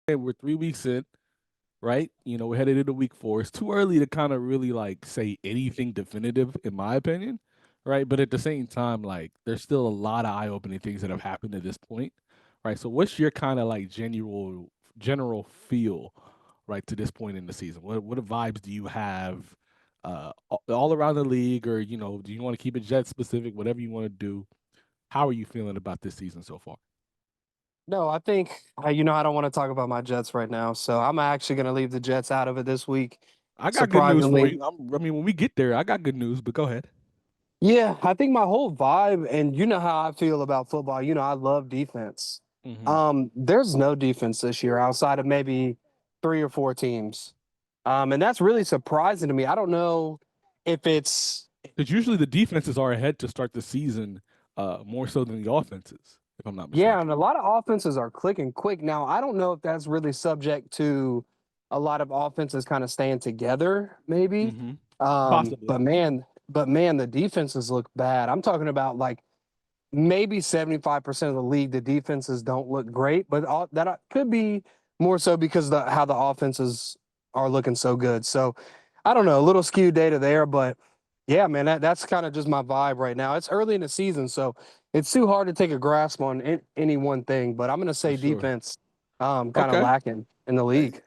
we're 3 weeks in, right? We're headed into week 4. It's too early to kind of really like say anything definitive, in my opinion, right? But at the same time, like there's still a lot of eye-opening things that have happened at this point, right? So, what's your kind of like general feel, right, to this point in the season? What vibes do you have, all around the league, or do you want to keep it Jet specific? Whatever you want to do. How are you feeling about this season so far? No, I think I don't want to talk about my Jets right now, so I'm actually going to leave the Jets out of it this week. I got good news for Surprisingly, you. I mean, when we get there, I got good news, but go ahead. yeah, I think my whole vibe, and you know how I feel about football. I love defense. Hmm. There's no defense this year outside of maybe three or four teams, and that's really surprising to me. I don't know if it's Because usually the defenses are ahead to start the season, more so than the offenses, if I'm not yeah, mistaken. and a lot of offenses are clicking quick. Now, I don't know if that's really subject to a lot of offenses kind of staying together, maybe. Hmm. Um, Possibly. but man, but man, the defenses look bad. I'm talking about like maybe 75% of the league, the defenses don't look great, but that could be more so because how the offenses are looking so good. So I don't know, a little skewed data there, but yeah, man, that's kind of just my vibe right now. It's early in the season, so it's too hard to take a grasp on any one thing. But I'm going to For say sure. defense, kind of Okay. lacking in the Eh, league.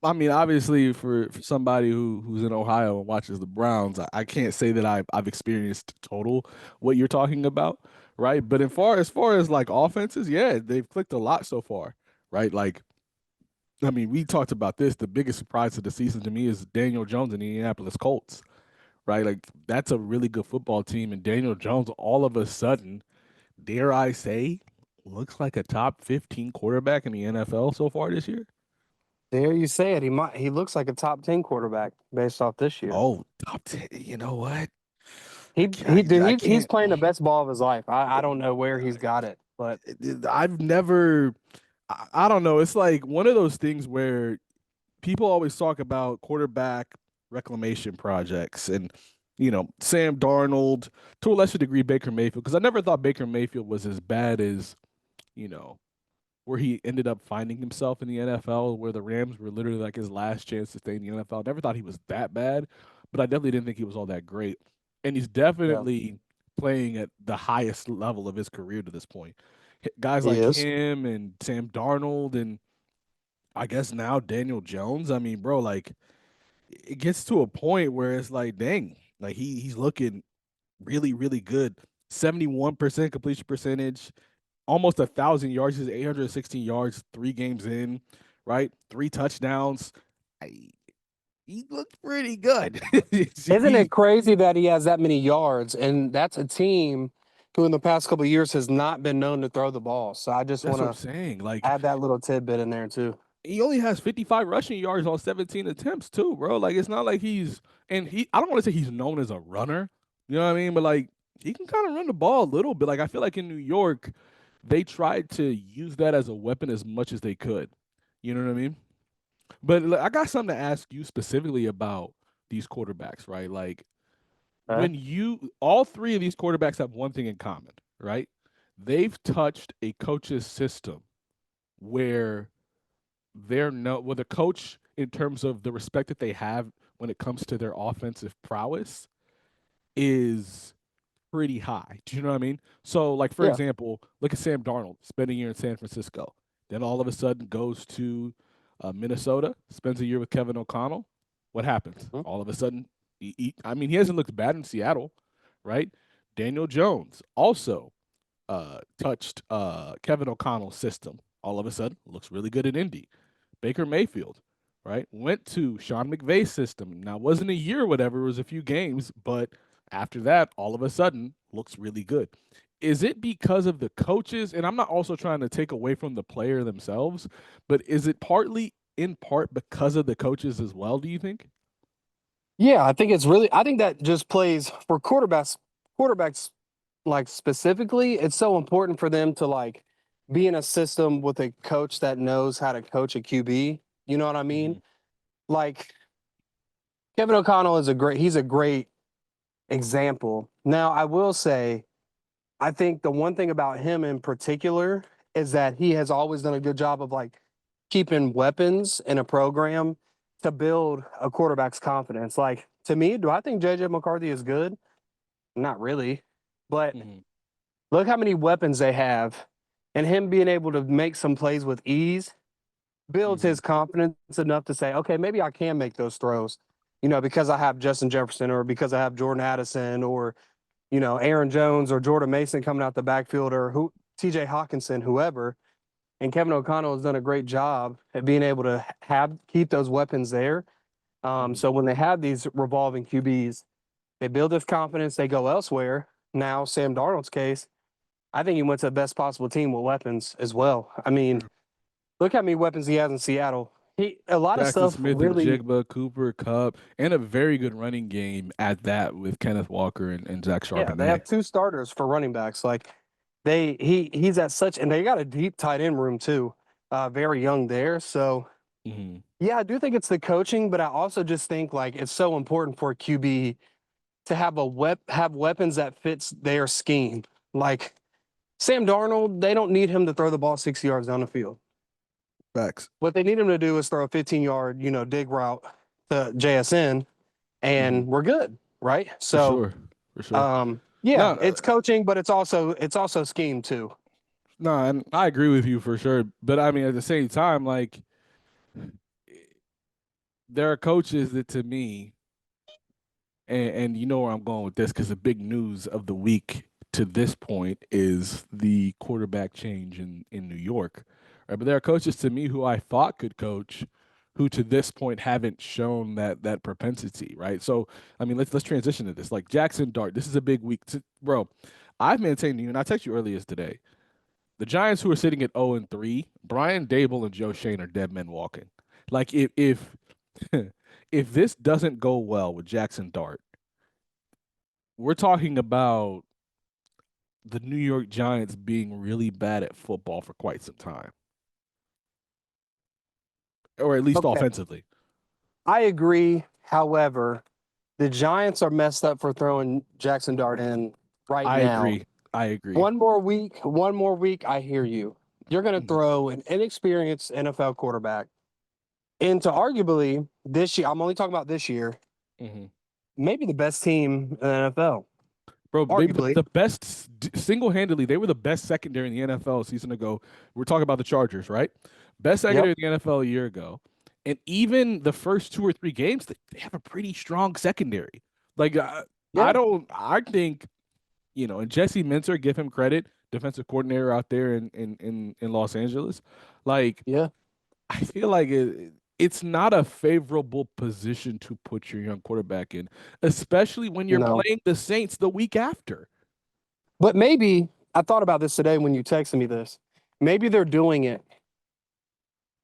I mean, obviously, for somebody who's in Ohio and watches the Browns, I can't say that I've experienced total what you're talking about, right? But as far as like offenses, yeah, they've clicked a lot so far, right? Like, I mean, we talked about this. The biggest surprise of the season to me is Daniel Jones and the Indianapolis Colts, right? Like, that's a really good football team, and Daniel Jones all of a sudden, dare I say, looks like a top 15 quarterback in the NFL so far this year. There you say it. He looks like a top 10 quarterback based off this year. Oh, top 10. You know what? I He can't. dude, I he's can't. playing the best ball of his life. I don't know where he's got it, but I've never. I don't know. It's like one of those things where people always talk about quarterback reclamation projects and Sam Darnold, to a lesser degree Baker Mayfield, because I never thought Baker Mayfield was as bad as you know where he ended up finding himself in the NFL, where the Rams were literally like his last chance to stay in the NFL. Never thought he was that bad, but I definitely didn't think he was all that great. And he's yeah, definitely playing at the highest level of his career to this point. Guys he like is. him and Sam Darnold and I guess now Daniel Jones. I mean, bro, like it gets to a point where it's like, dang, like he's looking really, really good. 71% completion percentage, almost 1,000 yards. He's 816 yards, 3 games in, right? 3 touchdowns. I, he looked pretty good. Isn't he, it crazy that he has that many yards? And that's a team who in the past couple of years has not been known to throw the ball. So I just that's want what I'm to saying. Like add that little tidbit in there too. he only has 55 rushing yards on 17 attempts too, bro. Like it's not like I don't want to say he's known as a runner. You know what I mean? But like he can kind of run the ball a little bit. Like I feel like in New York, they tried to use that as a weapon as much as they could. You know what I mean? But I got something to ask you specifically about these quarterbacks, right? Like Huh? when all three of these quarterbacks have one thing in common, right? They've touched a coach's system where they're no well the coach in terms of the respect that they have when it comes to their offensive prowess is pretty high. Do you know what I mean? So, like for Yeah. example, look at Sam Darnold, spent a year in San Francisco, then all of a sudden goes to Minnesota, spends a year with Kevin O'Connell. What happens? Mhm. All of a sudden, I mean, he hasn't looked bad in Seattle, right? Daniel Jones also touched Kevin O'Connell's system. All of a sudden, looks really good in Indy. Baker Mayfield, right? Went to Sean McVay's system. Now, it wasn't a year or whatever, it was a few games, but after that, all of a sudden, looks really good. Is it because of the coaches? And I'm not also trying to take away from the player themselves, but is it partly in part because of the coaches as well, do you think? Yeah, I think that just plays for quarterbacks like specifically, it's so important for them to like be in a system with a coach that knows how to coach a QB. You know what I mean? Mm-hmm. Like Kevin O'Connell he's a great example. Now, I will say, I think the one thing about him in particular is that he has always done a good job of like keeping weapons in a program to build a quarterback's confidence. Like to me, do I think JJ McCarthy is good? Not really. But Mhm. look how many weapons they have. And him being able to make some plays with ease builds Mhm. his confidence enough to say, okay, maybe I can make those throws, because I have Justin Jefferson or because I have Jordan Addison or, Aaron Jones or Jordan Mason coming out the backfield or TJ Hawkinson, whoever. And Kevin O'Connell has done a great job at being able to keep those weapons there. Mhm. So when they have these revolving QBs, they build this confidence, they go elsewhere. Now, Sam Darnold's case, I think he went to the best possible team with weapons as well. I mean, True. look how many weapons he has in Seattle. A lot of Jackson stuff Smith and really, Jigba, Cooper Cup, and a very good running game at that with Kenneth Walker and Zach yeah, they have Charbonnet. two starters for running backs. Like he's at such, and they got a deep tight end room too. Very young there. So Mhm. yeah, I do think it's the coaching, but I also just think like it's so important for a QB to have have weapons that fits their scheme. Like Sam Darnold, they don't need him to throw the ball 60 yards down the field. Facts. What they need him to do is throw a 15-yard, dig route to JSN, Mhm. and we're good, right? For So, sure. For sure. No, yeah, it's coaching, but it's also scheme too. no, and I agree with you for sure. But I mean, at the same time, like there are coaches that to me, and you know where I'm going with this because the big news of the week to this point is the quarterback change in New York. Right? But there are coaches to me who I thought could coach, who to this point haven't shown that propensity. Right. So I mean, let's transition to this. Like Jackson Dart, this is a big week, bro. I've maintained to you, and I texted you earlier today. The Giants, who are sitting at 0-3, Brian Dable and Joe Shane are dead men walking. Like if if this doesn't go well with Jackson Dart, we're talking about the New York Giants being really bad at football for quite some time, or at least Okay, offensively. I agree. However, the Giants are messed up for throwing Jackson Dart in right I now. agree. I agree. One more week, I hear you. You're going to Mm-hmm. throw an inexperienced NFL quarterback into arguably this year. I'm only talking about this year, Mm-hmm. maybe the best team in the NFL, Bro, maybe arguably. the best single handedly, they were the best secondary in the NFL a season ago. We're talking about the Chargers, right? Best Yep. secondary in the NFL a year ago. And even the first two or three games, they have a pretty strong secondary. Like, Yeah. I think, and Jesse Minter, give him credit, defensive coordinator out there in Los Angeles. Like, Yeah. I feel like it's not a favorable position to put your young quarterback in, especially when you're No. playing the Saints the week after. But maybe I thought about this today when you texted me this. Maybe they're doing it.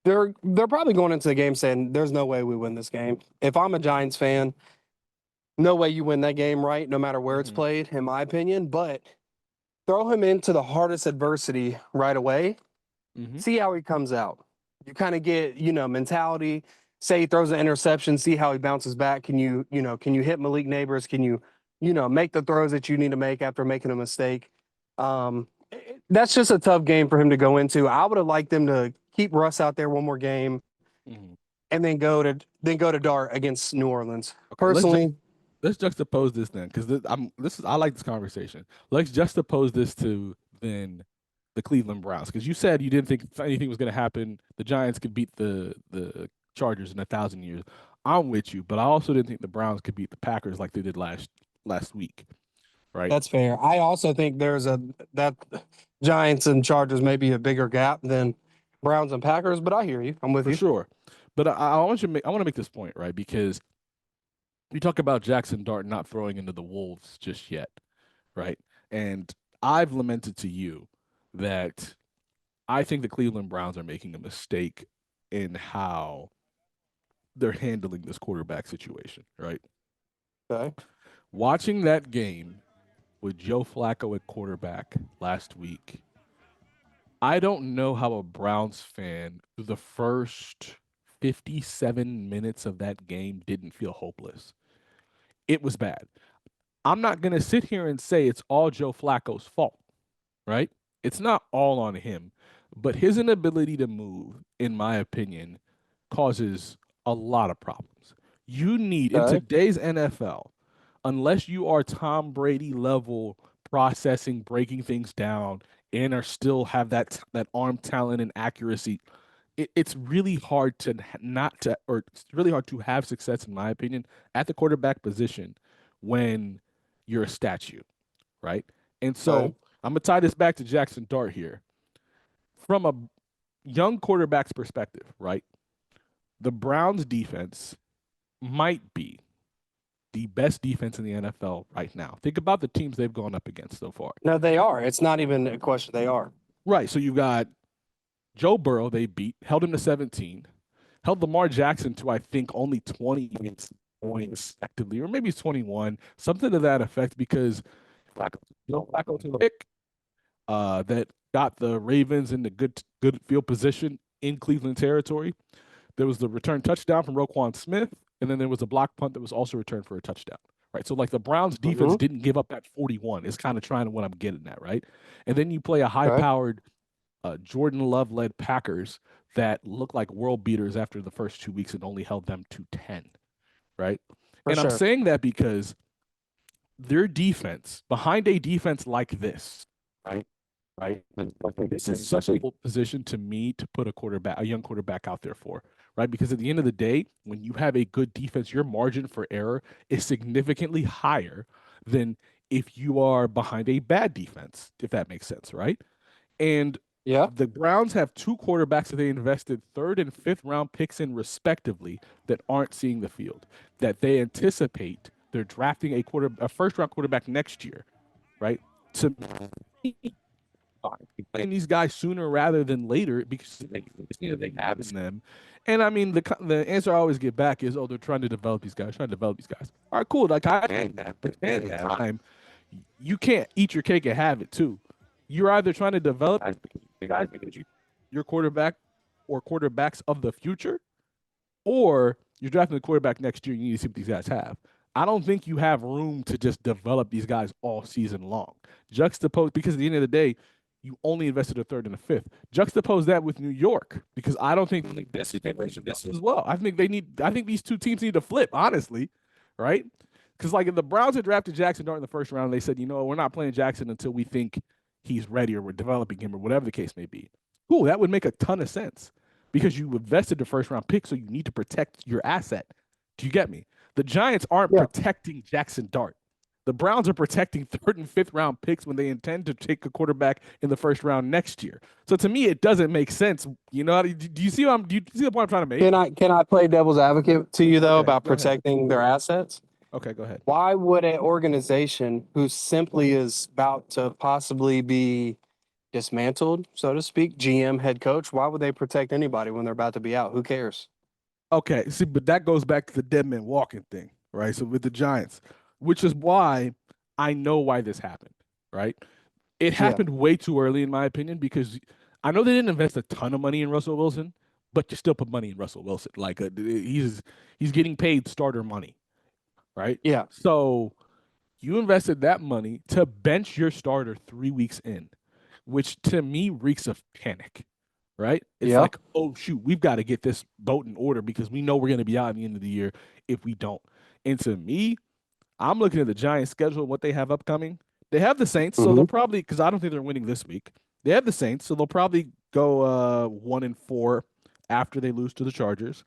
They're probably going into the game saying, "There's no way we win this game." If I'm a Giants fan, no way you win that game, right? No matter where it's Mm-hmm. played, in my opinion. But throw him into the hardest adversity right away. Mm-hmm. See how he comes out. You kind of get, mentality. Say he throws an interception, see how he bounces back. Can you hit Malik Neighbors? Can you, make the throws that you need to make after making a mistake? That's just a tough game for him to go into. I would have liked them to keep Russ out there one more game Mm-hmm. and then go to Dart against New Orleans. Okay, Personally, let's juxtapose this then, because I like this conversation. Let's juxtapose this to then the Cleveland Browns, because you said you didn't think anything was going to happen. The Giants could beat the Chargers in 1,000 years. I'm with you, but I also didn't think the Browns could beat the Packers like they did last week, right? that's fair. I also think there's that Giants and Chargers may be a bigger gap than Browns and Packers, but I hear you. I'm with For you. sure. But I want to make this point, right? Because you talk about Jackson Dart not throwing into the wolves just yet, right? And I've lamented to you that I think the Cleveland Browns are making a mistake in how they're handling this quarterback situation, right? Okay. Watching that game with Joe Flacco at quarterback last week, I don't know how a Browns fan through the first 57 minutes of that game didn't feel hopeless. It was bad. I'm not going to sit here and say it's all Joe Flacco's fault, right? It's not all on him, But his inability to move, in my opinion, causes a lot of problems. You need, in Okay. today's NFL, unless you are Tom Brady level processing, breaking things down, and are still have that arm talent and accuracy, it's really hard to not to, or it's really hard to have success, in my opinion, at the quarterback position when you're a statue, right? And Okay. so I'm gonna tie this back to Jackson Dart here. From a young quarterback's perspective, right? The Browns defense might be the best defense in the NFL right now. Think about the teams they've gone up against so far. No, they are. It's not even a question. They are. Right. So you got Joe Burrow, they beat, held him to 17, held Lamar Jackson to, I think, only 20 points effectively, or maybe it's 21, something to that effect, because Flacco to the pick that got the Ravens in the good field position in Cleveland territory. There was the return touchdown from Roquan Smith, and then there was a block punt that was also returned for a touchdown. Right. So like the Browns defense Mm-hmm. didn't give up that 41 is kind of trying to what I'm getting at, right? And then you play a high Okay. powered Jordan Love led Packers that looked like world beaters after the first 2 weeks and only held them to 10, right? For And I'm sure. saying that because their defense, behind a defense like this, right? Right. This is such a position to me to put a young quarterback out there for, right? Because at the end of the day, when you have a good defense, your margin for error is significantly higher than if you are behind a bad defense, if that makes sense, right? And Yeah. the Browns have two quarterbacks that they invested third and fifth round picks in respectively that aren't seeing the field. That they anticipate they're drafting a first round quarterback next year, right? To me, playing these guys sooner rather than later because they have in them. And I mean, the answer I always get back is, oh, they're trying to develop these guys, trying to develop these guys. All right, cool. Like I understand that, but at the time, you can't eat your cake and have it too. You're either trying to develop guys because your quarterback or quarterbacks of the future, or you're drafting the quarterback next year. You need to see what these guys have. I don't think you have room to just develop these guys all season long. Juxtapose, because at the end of the day, you only invested a third and a fifth. Juxtapose that with New York, because I don't think this as well. I think they need. I think these two teams need to flip, honestly, right? Because like if the Browns had drafted Jackson Dart in the first round, they said, you know, we're not playing Jackson until we think he's ready or we're developing him or whatever the case may be. Cool, that would make a ton of sense because you invested the first round pick, so you need to protect your asset. Do you get me? The Giants aren't Yeah. protecting Jackson Dart. The Browns are protecting third and fifth round picks when they intend to take a quarterback in the first round next year. So to me, it doesn't make sense. You know, do you see what do you see the point I'm trying to make? Can I play devil's advocate to you though Okay, about go ahead. protecting their assets? Okay, go ahead. Why would an organization who simply is about to possibly be dismantled, so to speak, GM, head coach, why would they protect anybody when they're about to be out? Who cares? Okay, see, but that goes back to the dead man walking thing, right? So with the Giants, which is why I know why this happened, right? It Yeah. happened way too early, in my opinion, because I know they didn't invest a ton of money in Russell Wilson, but you still put money in Russell Wilson. Like he's getting paid starter money, right? Yeah. So you invested that money to bench your starter 3 weeks in, which to me reeks of panic, right? It's Yeah. like, oh shoot, we've got to get this boat in order because we know we're going to be out at the end of the year if we don't. And to me, I'm looking at the Giants' schedule and what they have upcoming. They have the Saints, so Mm-hmm. they'll probably, because I don't think they're winning this week. They have the Saints, so they'll probably go 1-4 after they lose to the Chargers.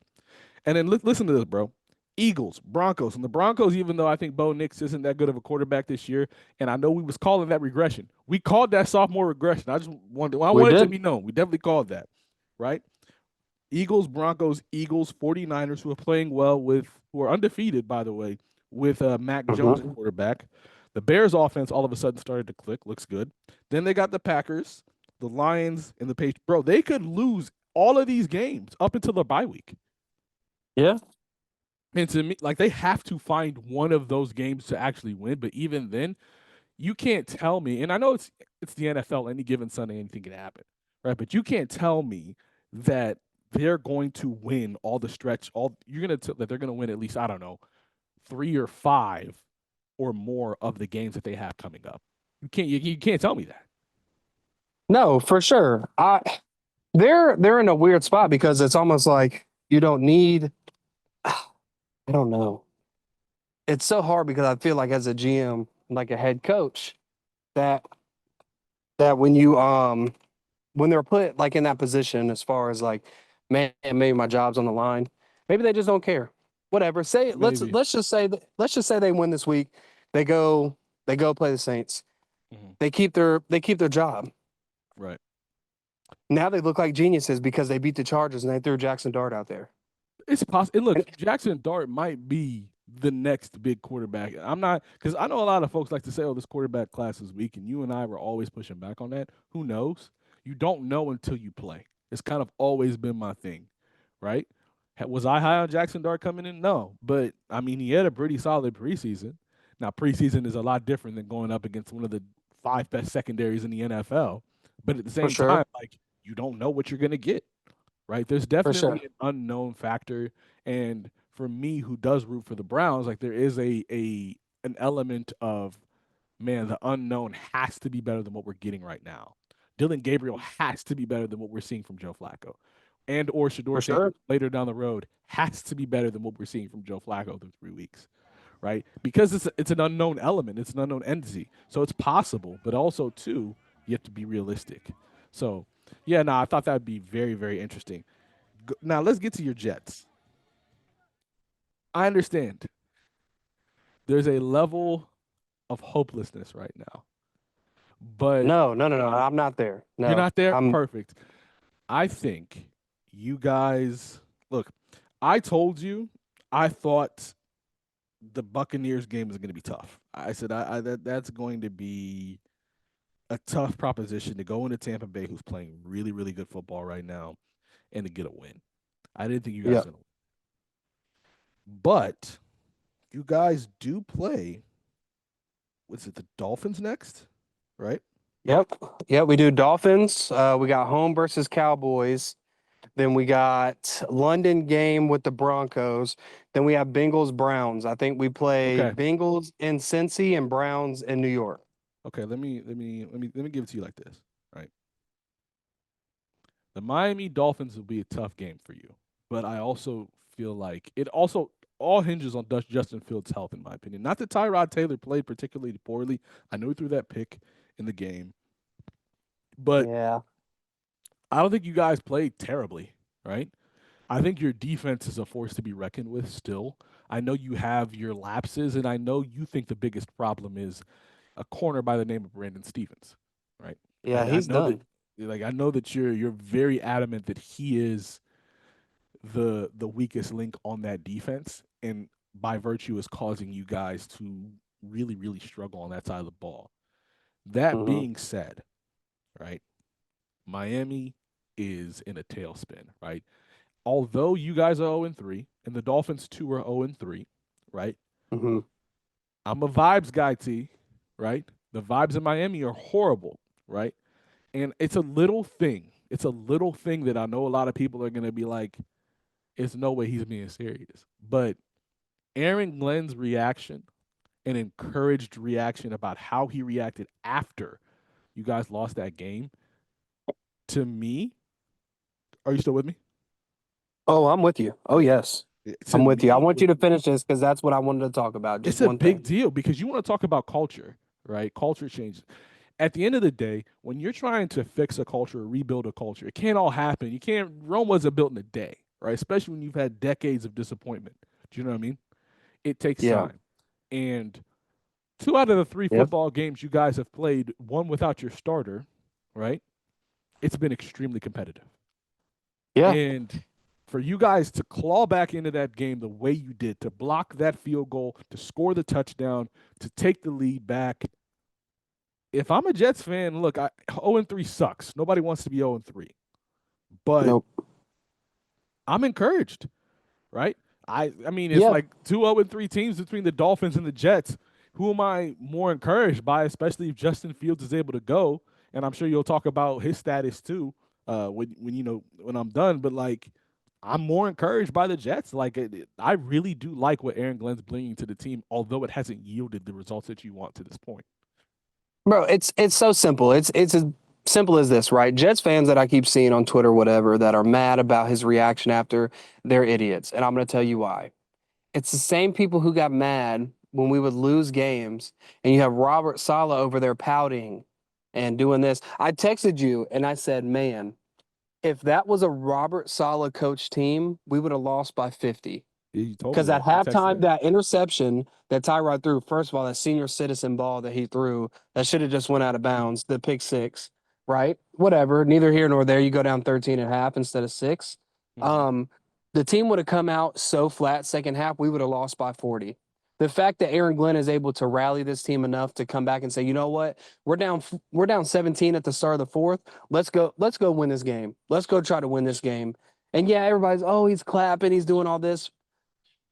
And then listen to this, bro. Eagles, Broncos, and the Broncos. Even though I think Bo Nix isn't that good of a quarterback this year, and I know we was calling that regression. We called that sophomore regression. I We wanted to did. be known. We definitely called that, right? Eagles, Broncos, Eagles, 49ers, who are undefeated, by the way, with Mac Jones Mm-hmm. at quarterback. The Bears offense all of a sudden started to click. Looks good. Then they got the Packers, the Lions, and the Patriots. Bro, they could lose all of these games up until the bye week. Yeah. And to me, like they have to find one of those games to actually win. But even then, you can't tell me. And I know it's the NFL. Any given Sunday, anything can happen, right? But you can't tell me that they're going to win all the stretch. All you're gonna that they're gonna win at least, I don't know, 3 or 5 or more of the games that they have coming up. You can't tell me that. No, for sure. they're in a weird spot because it's almost like you don't need. I don't know. It's so hard because I feel like as a GM, like a head coach, that that when they're put like in that position as far as like, man, maybe my job's on the line. Maybe they just don't care. Whatever. Say Maybe. let's just say they win this week. They go they go play the Saints. Mhm. They keep their job. Right. Now they look like geniuses because they beat the Chargers and they threw Jackson Dart out there. It's possible. And And look, Jackson Dart might be the next big quarterback. I'm not because I know a lot of folks like to say, "Oh, this quarterback class is weak," and you and I were always pushing back on that. Who knows? You don't know until you play. It's kind of always been my thing, right? Was I high on Jackson Dart coming in? No, but I mean, he had a pretty solid preseason. Now, preseason is a lot different than going up against one of the five best secondaries in the NFL. But at the for same sure, time, like you don't know what you're going to get, right? There's for definitely sure, an unknown factor, and for me, who does root for the Browns, like there is a an element of man, the unknown has to be better than what we're getting right now. Dylan Gabriel has to be better than what we're seeing from Joe Flacco, and or Shador for Sanders sure, later down the road has to be better than what we're seeing from Joe Flacco through 3 weeks, right? Because it's an unknown element, it's an unknown entity, so it's possible, but also too you have to be realistic. So yeah, no, I thought that would be very very interesting. Now let's get to your Jets. I understand there's a level of hopelessness right now, but No, no, no, no. I'm not there. you're No, not there. I'm. Perfect. I think you guys look. I told you I thought the Buccaneers game was going to be tough. I said that's going to be a tough proposition to go into Tampa Bay, who's playing really really good football right now, and to get a win. I didn't think you guys Yeah. were going to win, but you guys do play. What's it? The Dolphins next, right? Yep. Yep. We do Dolphins. We got home versus Cowboys. Then we got London game with the Broncos. Then we have Bengals Browns. I think we play Okay. Bengals in Cincy and Browns in New York. Okay. Let me give it to you like this, right? The Miami Dolphins will be a tough game for you, but I also feel like it also all hinges on Justin Fields' health, in my opinion. Not that Tyrod Taylor played particularly poorly. I know he threw that pick in the game, but Yeah. I don't think you guys played terribly, right? I think your defense is a force to be reckoned with still. I know you have your lapses, and I know you think the biggest problem is a corner by the name of Brandon Stevens, right? Yeah. I He's know that done. I know that you're very adamant that he is the weakest link on that defense, and by virtue is causing you guys to really really struggle on that side of the ball. That Hmm. being said, right, Miami is in a tailspin, right? Although you guys are 0-3 and the Dolphins too are 0-3, right? Hmm. I'm a vibes guy, T, right? The vibes in Miami are horrible, right? And it's a little thing. It's a little thing that I know a lot of people are going to be like, it's no way he's being serious. But Aaron Glenn's reaction, an encouraged reaction about how he reacted after you guys lost that game, to me, are you still with me? Oh, I'm with you. Oh, Yeah. yes. To I'm with you. I me, want you was to finish this because that's what I wanted to talk about. Just it's a one big thing. deal because you want to talk about culture, right? Culture changes. At the end of the day, when you're trying to fix a culture or rebuild a culture, it can't all happen. You can't. Rome wasn't built in a day, right? Especially when you've had decades of disappointment. Do you know what I mean? It takes Yeah. time. And two out of the three Yep. football games you guys have played, one without your starter, right? It's been extremely competitive. Yeah. And for you guys to claw back into that game the way you did, to block that field goal, to score the touchdown, to take the lead back. If I'm a Jets fan, look, 0-3 sucks. Nobody wants to be 0-3. But Nope. I'm encouraged, right? I mean, it's Yeah. like two 0-3 teams between the Dolphins and the Jets. Who am I more encouraged by, especially if Justin Fields is able to go? And I'm sure you'll talk about his status too when when I'm done. But like, I'm more encouraged by the Jets. Like, I really do like what Aaron Glenn's bringing to the team, although it hasn't yielded the results that you want to this point. Bro, it's so simple. It's simple as this, right? Jets fans that I keep seeing on Twitter, whatever, that are mad about his reaction after, they're idiots. And I'm going to tell you why. It's the same people who got mad when we would lose games, and you have Robert Saleh over there pouting and doing this. I texted you and I said, man, if that was a Robert Saleh coach team, we would have lost by 50. Yeah, you told me Because at that. You texted halftime, that. that interception that Tyrod threw, first of all, that senior citizen ball that he threw, that should have just went out of bounds, the pick six, right? Whatever, neither here nor there. You go down 13 and a half instead of six. Hmm. Um, the team would have come out so flat second half, we would have lost by 40. The fact that Aaron Glenn is able to rally this team enough to come back and say, you know what, we're down 17 at the start of the fourth. Let's go win this game. Let's go try to win this game. And yeah, everybody's, oh, he's clapping, he's doing all this.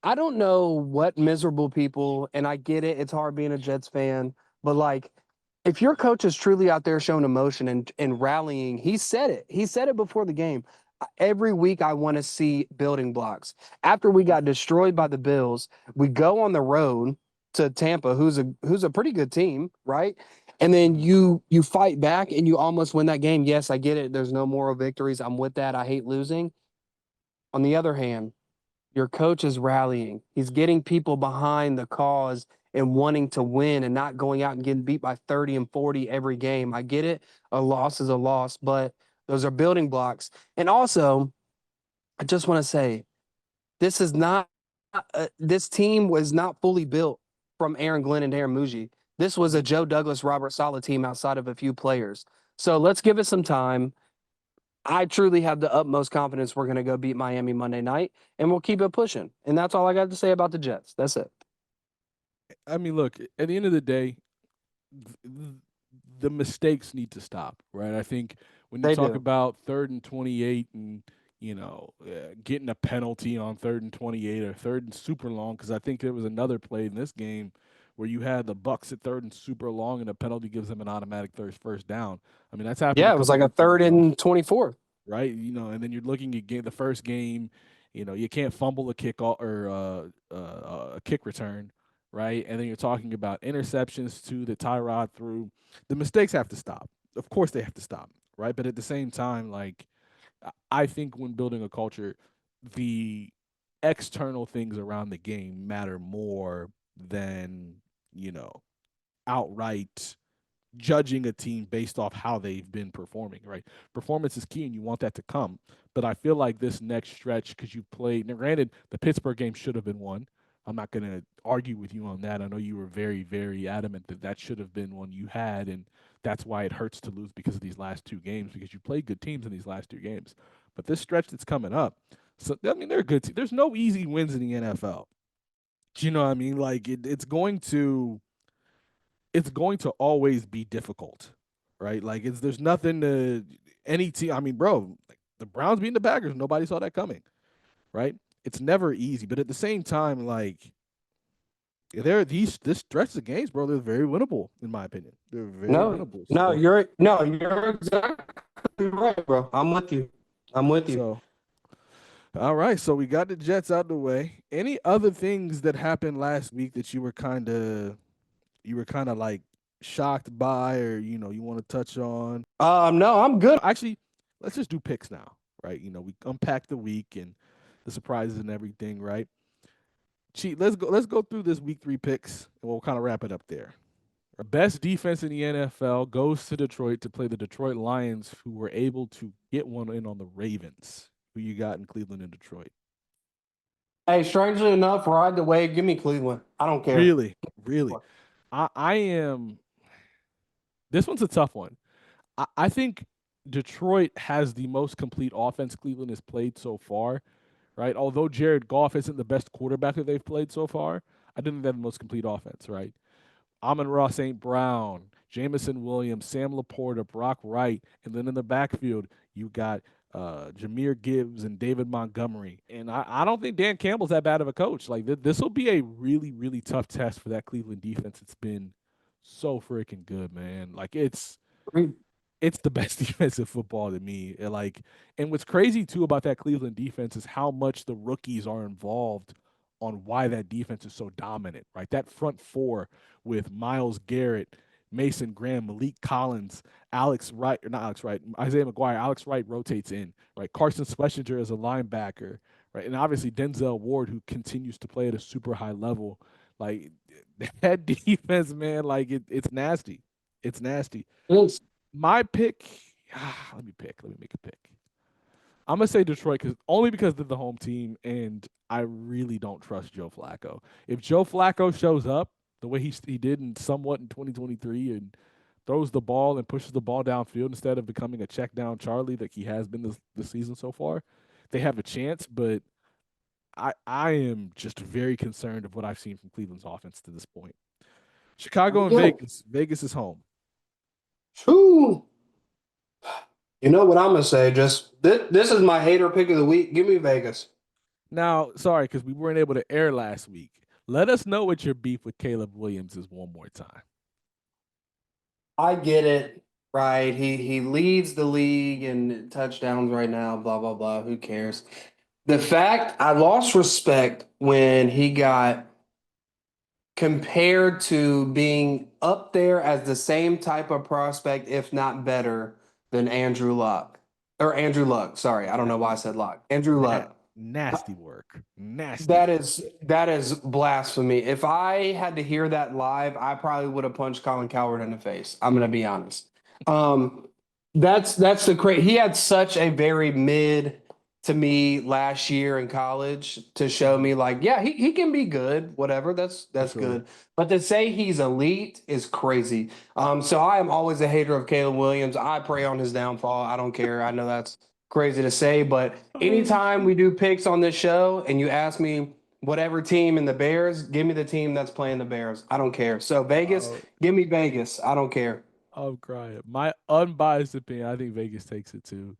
I don't know what miserable people, and I get it, it's hard being a Jets fan, but like if your coach is truly out there showing emotion and rallying, he said it. He said it before the game. Every week I want to see building blocks. After we got destroyed by the Bills, we go on the road to Tampa, who's a pretty good team, right? And then you fight back and you almost win that game. Yes, I get it. There's no moral victories. I'm with that. I hate losing. On the other hand, your coach is rallying. He's getting people behind the cause and wanting to win and not going out and getting beat by 30 and 40 every game. I get it. A loss is a loss, but those are building blocks. And also, I just want to say this is not this team was not fully built from Aaron Glenn and Darren Muji. This was a Joe Douglas, Robert Saleh team outside of a few players. So let's give it some time. I truly have the utmost confidence we're going to go beat Miami Monday night, and we'll keep it pushing. And that's all I got to say about the Jets. That's it. I mean, look, at the end of the day, th- the mistakes need to stop, right? I think when you They talk do. about 3rd and 28 and getting a penalty on 3rd and 28 or third and super long, because I think there was another play in this game where you had the Bucks at third and super long, and a penalty gives them an automatic first down. I mean, that's happened a Yeah, it was couple like a weeks in a third row, and 24. right? And then you're looking at the first game. You can't fumble a kick or a kick return, right? And then you're talking about interceptions too that Tyrod threw. The mistakes have to stop. Of course, they have to stop, right? But at the same time, like I think when building a culture, the external things around the game matter more than you know outright judging a team based off how they've been performing, right? Performance is key and you want that to come. But I feel like this next stretch, because you played, now granted, the Pittsburgh game should have been won. I'm not going to argue with you on that. I know you were very, very adamant that that should have been one you had. And that's why it hurts to lose because of these last two games, because you played good teams in these last two games. But this stretch that's coming up, so I mean, they're good. There's no easy wins in the NFL. You know what I mean? Like it's going to always be difficult, right? Like there's nothing to any team. I mean, bro, like the Browns beating the Packers, nobody saw that coming, right? It's never easy, but at the same time, like they're these this stretch of games, bro, they're very winnable in my opinion. They're very No, winnable. no, So, you're exactly right, bro. I'm with you. I'm with you. so all right. So we got the Jets out the way. Any other things that happened last week that you were kind of like shocked by, or you want to touch on? No, I'm good. Actually, let's just do picks now, right? We unpack the week and the surprises and everything, right? Cheat. Let's go through this week 3 picks and we'll kind of wrap it up there. Our best defense in the NFL goes to Detroit to play the Detroit Lions, who were able to get one in on the Ravens. Who you got in Cleveland and Detroit? Hey, strangely enough, ride the wave. Give me Cleveland. I don't care. Really, really. I am. This one's a tough one. I think Detroit has the most complete offense Cleveland has played so far, right? Although Jared Goff isn't the best quarterback that they've played so far, I didn't think they have the most complete offense, right? Amon-Ra St. Brown, Jamison Williams, Sam Laporta, Brock Wright, and then in the backfield, you got Jameer Gibbs and David Montgomery. And I don't think Dan Campbell's that bad of a coach. Like, this will be a really, really tough test for that Cleveland defense. It's been so freaking good, man. Like, it's the best defensive football to me. And what's crazy too about that Cleveland defense is how much the rookies are involved on why that defense is so dominant, right? That front four with Miles Garrett, Mason Graham, Malik Collins, Alex Wright, or not Alex Wright, Isaiah McGuire, Alex Wright rotates in, right? Carson Schlesinger is a linebacker, right? And obviously Denzel Ward, who continues to play at a super high level. Like that defense, man, like it's nasty. It's nasty. Yes. My pick, let me pick. Let me make a pick. I'm gonna say Detroit because only because they're the home team, and I really don't trust Joe Flacco. If Joe Flacco shows up the way he did in somewhat in 2023 and throws the ball and pushes the ball downfield instead of becoming a check down Charlie like he has been this season so far, they have a chance. But I am just very concerned of what I've seen from Cleveland's offense to this point. Chicago and Yeah. Vegas. Vegas is home. Whew. You know what I'm gonna say? Just this is my hater pick of the week. Give me Vegas. Now, sorry, because we weren't able to air last week. Let us know what your beef with Caleb Williams is one more time. I get it, right? He leads the league in touchdowns right now. Blah blah blah. Who cares? The fact I lost respect when he got compared to being up there as the same type of prospect, if not better, than Andrew Luck or Andrew Luck. Sorry, I don't Na- know why I said Luck. Andrew Luck. nasty work. Nasty That work. is blasphemy. If I had to hear that live, I probably would have punched Colin Coward in the face. I'm gonna be honest. Um, that's the crazy. He had such a very mid to me last year in college to show Mhm. me like, yeah, he can be good, whatever. For That's sure. good. But to say he's elite is crazy. So I am always a hater of Caleb Williams. I pray on his downfall. I don't care. I know that's crazy to say, but Oh, anytime we do picks on this show and you ask me whatever team in the Bears, give me the team that's playing the Bears. I don't care. So Vegas, oh, give me Vegas. I don't care. I'm crying. My unbiased opinion, I think Vegas takes it too.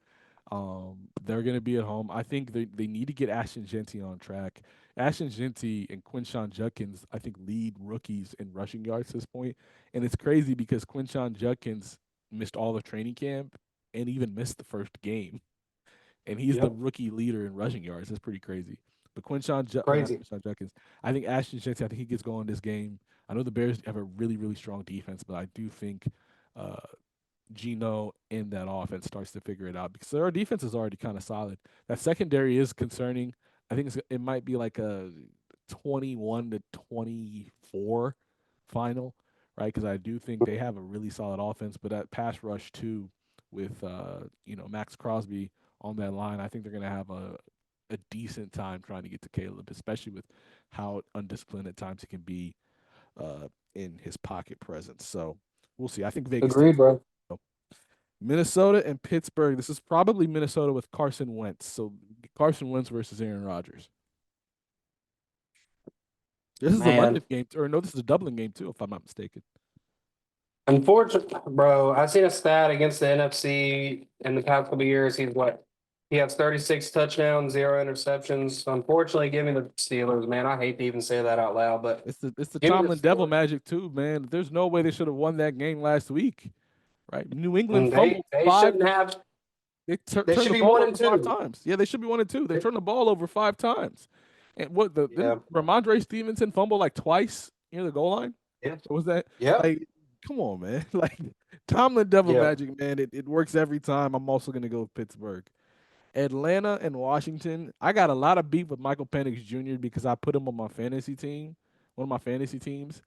They're gonna be at home. I think they need to get Ashton Genty on track. Ashton Genty and Quinshawn Judkins, I think, lead rookies in rushing yards at this point. And it's crazy because Quinshawn Judkins missed all the training camp and even missed the first game. And he's the Yep. rookie leader in rushing yards. That's pretty crazy. But or not Crazy. Quinshawn Judkins, I think Ashton Genty, I think he gets going this game. I know the Bears have a really, really strong defense, but I do think uh, Gino in that offense starts to figure it out because their defense is already kind of solid. That secondary is concerning. I think it might be like a 21-24 final, right? Because I do think they have a really solid offense, but that pass rush too, with Max Crosby on that line, I think they're gonna have a decent time trying to get to Caleb, especially with how undisciplined at times he can be uh, in his pocket presence. So we'll see. I think Vegas Agreed, takes it. bro. Minnesota and Pittsburgh. This is probably Minnesota with Carson Wentz. So Carson Wentz versus Aaron Rodgers. This is a Man. London game, or no, this is a Dublin game too, if I'm not mistaken. Unfortunately, bro, I seen a stat against the NFC in the past couple of years. He's what? He has 36 touchdowns, zero interceptions. Unfortunately, give me the Steelers, man. I hate to even say that out loud, but It's the give me the Tomlin Devil Steelers. magic too, man. There's no way they should have won that game last week, right? New England And fumbled they five. shouldn't have. They They turned should the be ball one and over five two. times. Yeah, they should be 1-2. They turned the ball over five times. And what the Yeah. didn't Ramondre Stevenson fumble like twice near the goal line? Yeah. Or was that Yep. like come on, man? Like Tomlin Devil Yeah. Magic, man. It works every time. I'm also gonna go with Pittsburgh. Atlanta and Washington. I got a lot of beef with Michael Penix Jr. because I put him on my fantasy team, one of my fantasy teams,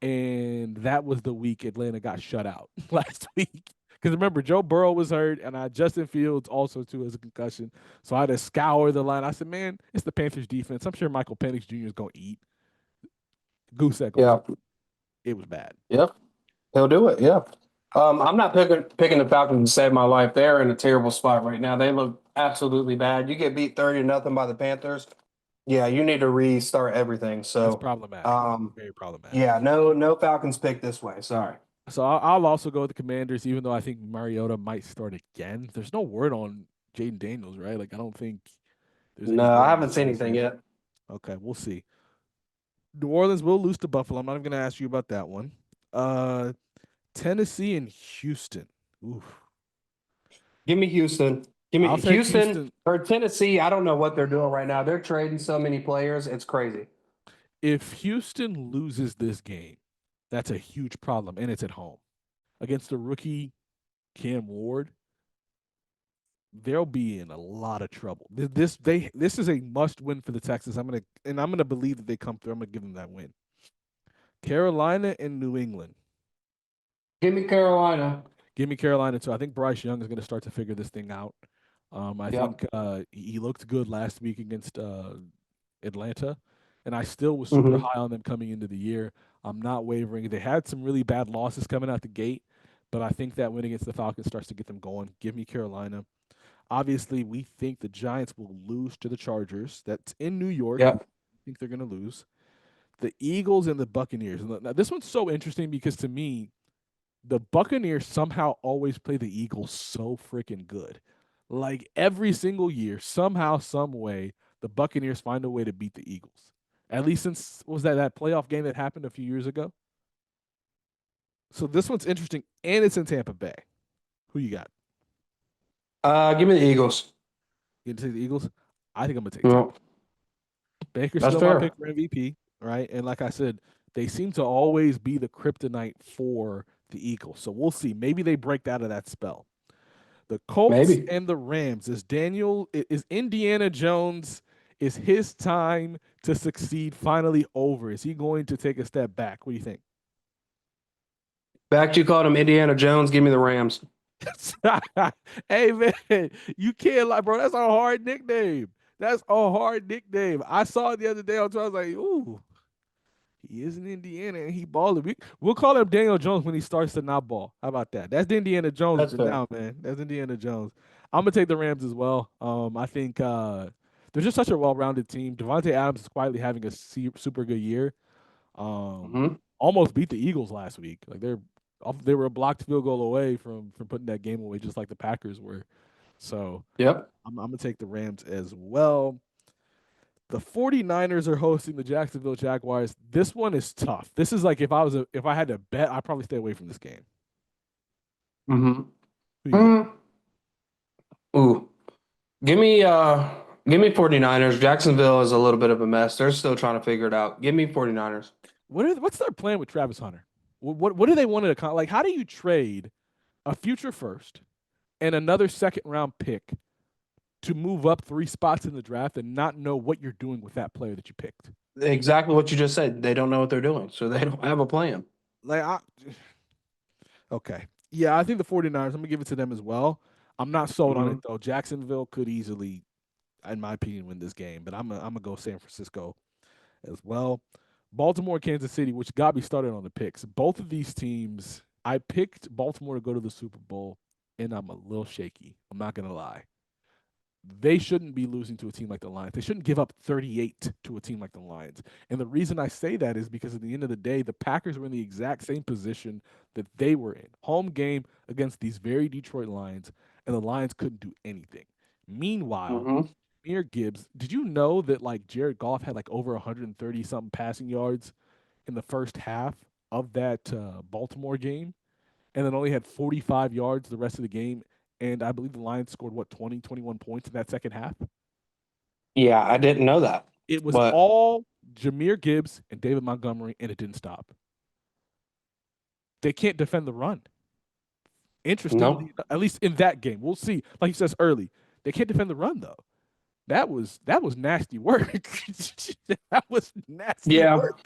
and that was the week Atlanta got shut out last week. Because remember, Joe Burrow was hurt, and Justin Fields also too has a concussion. So I had to scour the line. I said, "Man, it's the Panthers defense. I'm sure Michael Penix Jr. is gonna eat goose egg on Yeah. him." It was bad. Yep. He'll do it. Yeah. I'm not picking the Falcons to save my life. They're in a terrible spot right now. They look absolutely bad. You get beat 30-0 by the Panthers. Yeah, you need to restart everything. That's So, problematic. um, Very problematic. yeah, no Falcons pick this way. Sorry. So I'll also go with the Commanders, even though I think Mariota might start again. There's no word on Jaden Daniels, right? Like I don't think there's any No, I word on haven't that seen just anything yet. yet. Okay, we'll see. New Orleans will lose to Buffalo. I'm not even going to ask you about that one. Uh, Tennessee and Houston. Oof. Give me Houston. Give I'll me take Houston Houston. or Tennessee. I don't know what they're doing right now. They're trading so many players. It's crazy. If Houston loses this game, that's a huge problem, and it's at home. against the rookie Cam Ward, they'll be in a lot of trouble. This is a must win for the Texans. I'm gonna believe that they come through. I'm gonna give them that win. Carolina and New England. Give me Carolina. Give me Carolina too. I think Bryce Young is going to start to figure this thing out. I Yep. think he looked good last week against Atlanta, and I still was super Hmm. high on them coming into the year. I'm not wavering. They had some really bad losses coming out the gate, but I think that win against the Falcons starts to get them going. Give me Carolina. Obviously, we think the Giants will lose to the Chargers. That's in New York. We Yep. think they're going to lose. The Eagles and the Buccaneers. Now, this one's so interesting because to me, the Buccaneers somehow always play the Eagles so freaking good. Like every single year, somehow, some way, the Buccaneers find a way to beat the Eagles. At least since was that playoff game that happened a few years ago. So this one's interesting, and it's in Tampa Bay. Who you got? Give me the Eagles. You gonna take the Eagles? I think I'm gonna take Tampa. Well, Baker's that's still my fair. pick for MVP, right? And like I said, they seem to always be the kryptonite for the Eagles. So we'll see. Maybe they break out of that spell. The Colts Maybe. and the Rams. Is Indiana Jones, is his time to succeed finally over? Is he going to take a step back? What do you think? Back you called him Indiana Jones. Give me the Rams. Hey man, you can't lie, bro. That's a hard nickname. That's a hard nickname. I saw it the other day on Twitter. I was like, ooh, he is in Indiana and he balling. We'll call him Daniel Jones when he starts to not ball. How about that? That's the Indiana Jones That's for fair. now, man. That's Indiana Jones. I'm gonna take the Rams as well. I think they're just such a well-rounded team. Devontae Adams is quietly having a super good year. Um, Hmm. Almost beat the Eagles last week. Like they were a blocked field goal away from putting that game away, just like the Packers were. So Yep. I'm gonna take the Rams as well. The 49ers are hosting the Jacksonville Jaguars. This one is tough. This is like if I had to bet, I'd probably stay away from this game. Hmm. Who you got? Mm. Ooh. Give me uh give me 49ers. Jacksonville is a little bit of a mess. They're still trying to figure it out. Give me 49ers. What's their plan with Travis Hunter? What do they want to like? How do you trade a future first and another second round pick to move up 3 spots in the draft and not know what you're doing with that player that you picked? Exactly what you just said. They don't know what they're doing, so they don't have a plan. Like okay. Yeah, I think the 49ers, I'm gonna give it to them as well. I'm not sold on it Hmm. though. Jacksonville could easily, in my opinion, win this game, but I'm gonna go San Francisco as well. Baltimore, Kansas City, which got me started on the picks. Both of these teams, I picked Baltimore to go to the Super Bowl, and I'm a little shaky. I'm not gonna lie. They shouldn't be losing to a team like the Lions. They shouldn't give up 38 to a team like the Lions. And the reason I say that is because at the end of the day, the Packers were in the exact same position that they were in. Home game against these very Detroit Lions, and the Lions couldn't do anything. Meanwhile, Hmm. Jahmyr Gibbs, did you know that like Jared Goff had like over 130 something passing yards in the first half of that Baltimore game, and then only had 45 yards the rest of the game? And I believe the Lions scored what 20, 21 points in that second half. Yeah, I didn't know that. It was But all Jahmyr Gibbs and David Montgomery, and it didn't stop. They can't defend the run. no. Interestingly, at least in that game, we'll see. Like he says early, they can't defend the run though. That was nasty work. That was nasty Yeah. work.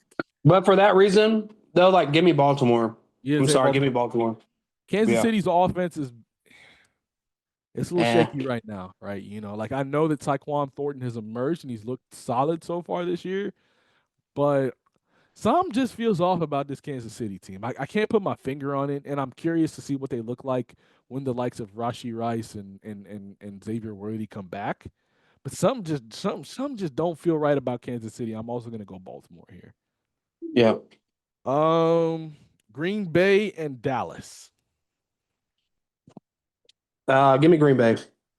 But for that reason, they'll like give me Baltimore. You didn't I'm say sorry, give me Baltimore. Baltimore. Kansas Yeah. City's offense is it's a little Eh. shaky right now, right? Like I know that Tyquan Thornton has emerged and he's looked solid so far this year, but some just feels off about this Kansas City team. I can't put my finger on it, and I'm curious to see what they look like when the likes of Rashi Rice and Xavier Worthy come back. But some just don't feel right about Kansas City. I'm also gonna go Baltimore here. Yeah. Um, Green Bay and Dallas. Give me Green Bay.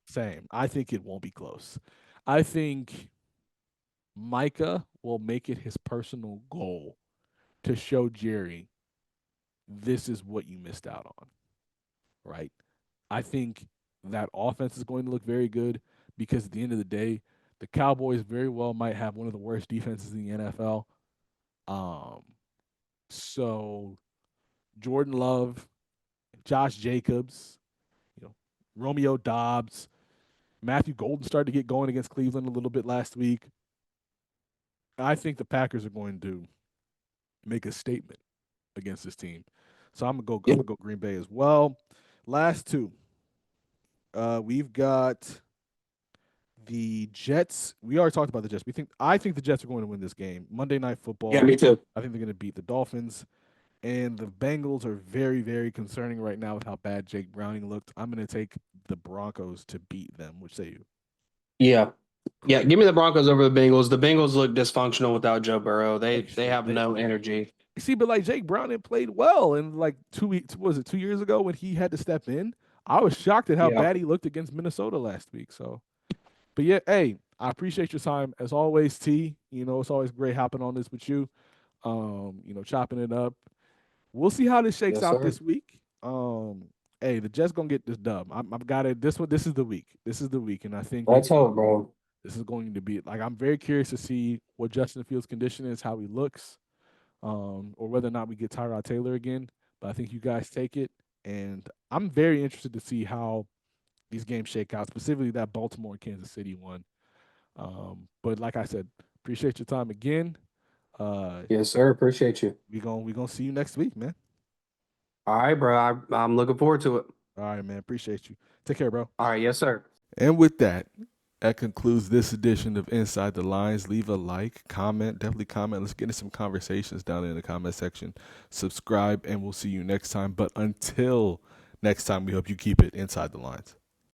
Same. I think it won't be close. I think Micah will make it his personal goal to show Jerry this is what you missed out on, right? I think that offense is going to look very good because at the end of the day, the Cowboys very well might have one of the worst defenses in the NFL. Um, so Jordan Love Josh Jacobs, Romeo Dobbs, Matthew Golden started to get going against Cleveland a little bit last week. I think the Packers are going to make a statement against this team. So I'm gonna go. I'm Yeah. gonna go Green Bay as well. Last two. We've got the Jets. We already talked about the Jets. I think the Jets are going to win this game. Monday Night Yeah, Football. me too. I think they're going to beat the Dolphins. And the Bengals are very, very concerning right now with how bad Jake Browning looked. I'm going to take the Broncos to beat them. Which say you? Yeah. Yeah, Cool. give me the Broncos over the Bengals. The Bengals look dysfunctional without Joe Burrow. They Extreme. have no energy. See, but like Jake Browning played well, and like 2 weeks was it 2 years ago when he had to step in? I was shocked at how Yeah. bad he looked against Minnesota last week. So, but yeah, hey, I appreciate your time as always, T. It's always great hopping on this with you. Chopping it up. We'll see how this shakes Yes, out sir. this week. Hey, the Jets gonna get this dub. I've got it. This one. This is the week. This is the week, and I think Let's hope, bro. this is going to be like I'm very curious to see what Justin Fields' condition is, how he looks, or whether or not we get Tyrod Taylor again. But I think you guys take it, and I'm very interested to see how these games shake out, specifically that Baltimore and Kansas City one. But like I said, appreciate your time again. Uh, Yes, sir. Appreciate you. we gonna see you next week, man. All right, bro. I'm looking forward to it. All right, man. Appreciate you. Take care, bro. All right, yes, sir. And with that, that concludes this edition of Inside the Lines. Leave a like, comment, definitely comment. Let's get into some conversations down in the comment section. Subscribe, and we'll see you next time. But until next time, we hope you keep it inside the lines.